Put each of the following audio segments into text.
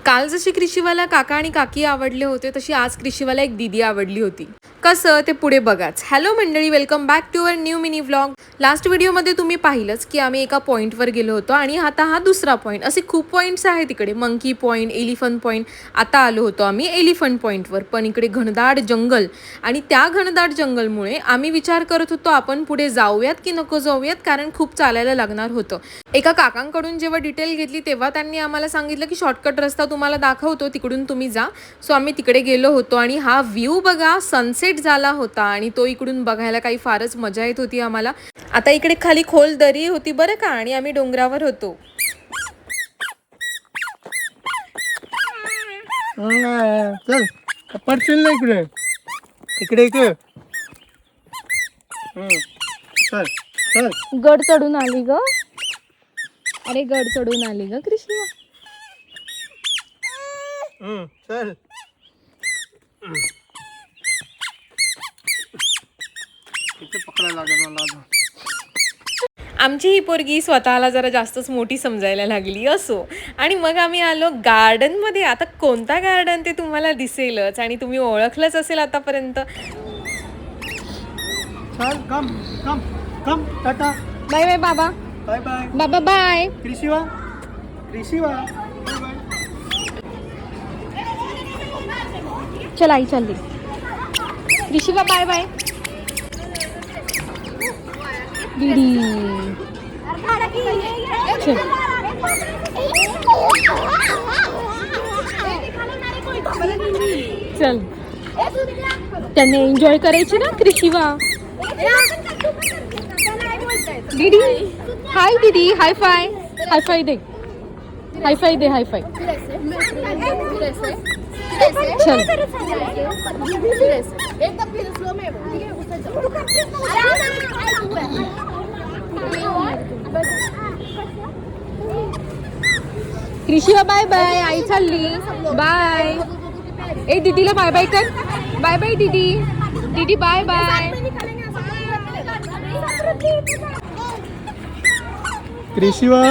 काल जशी कृषीवाला काका आणि काकी आवडले होते तशी आज कृषीवाला एक दीदी आवडली होती. कसं ते पुढे बघाच. हॅलो मंडळी, welcome back to our new mini vlog. Last व्हिडिओमध्ये तुम्ही पाहिलंच की आम्ही एका पॉईंटवर गेलो होतो आणि आता हा दुसरा पॉईंट. असे खूप पॉईंट्स आहेत तिकडे, मंकी पॉईंट, एलिफंट पॉईंट. आता आलो होतो आम्ही एलिफंट पॉईंटवर, पण इकडे घनदाट जंगल आणि त्या घनदाट जंगलमुळे आम्ही विचार करत होतो आपण पुढे जाऊयात की नको जाऊयात, कारण खूप चालायला लागणार होतं. एका काकांकडून जेव्हा डिटेल घेतली तेव्हा त्यांनी आम्हाला सांगितलं की शॉर्टकट रस्ता तुम्हाला दाखवतो, तिकडून तुम्ही जा. सो आम्ही तिकडे गेलो होतो आणि हा व्ह्यू बघा, सनसेट झाला होता आणि तो इकडून बघायला काही फारच मजा येत होती आम्हाला. आता इकडे खाली खोल दरी होती बरं का, आणि आम्ही डोंगरावर होतो. चल पडशील ना इकडे, इकडे इकडे. चल चल. गड चढून आली ग. अरे गड चढून आली ग कृष्णा. चल. इथे पकडायला लागेल मला अजून. आमची ही पोरगी स्वतःला जरा जास्तच मोठी समजायला लागली. असो, आणि मग आम्ही आलो गार्डनमध्ये. आता कोणता गार्डन ते तुम्हाला दिसेलच आणि तुम्ही ओळखलंच असेल आतापर्यंत. चल कम कम कम. टाटा. बाय बाय बाबा. बाय बाय बाबा बाय. कृषीवा. कृषीवा. चल आई चालली. ऋषिवा बाय बाय. दीदी चल. चल, त्यांनी एन्जॉय करायची ना कृषीवा. दीदी हाय. दीदी हाय फाय. हाय फाय दे. हाय फाय दे. हाय फाय. चल. कृषीवा बाय बाय. आई चालली. बाय. ए दीदीला बाय बाय कर. बाय बाय दीदी. दीदी बाय बाय. कृषीवा.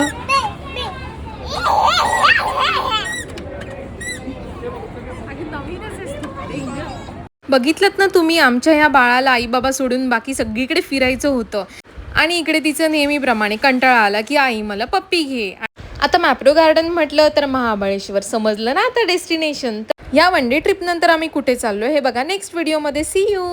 बघितलं ना तुम्ही, आमच्या ह्या बाळाला आई बाबा सोडून बाकी सगळीकडे फिरायचं होतं आणि इकडे तिचं नेहमीप्रमाणे कंटाळा आला की आई मला पप्पी घे. आता मॅप्रो गार्डन म्हटलं तर महाबळेश्वर समजलं ना आता डेस्टिनेशन. या वन डे ट्रिप नंतर आम्ही कुठे चाललो हे बघा नेक्स्ट व्हिडिओमध्ये. See you.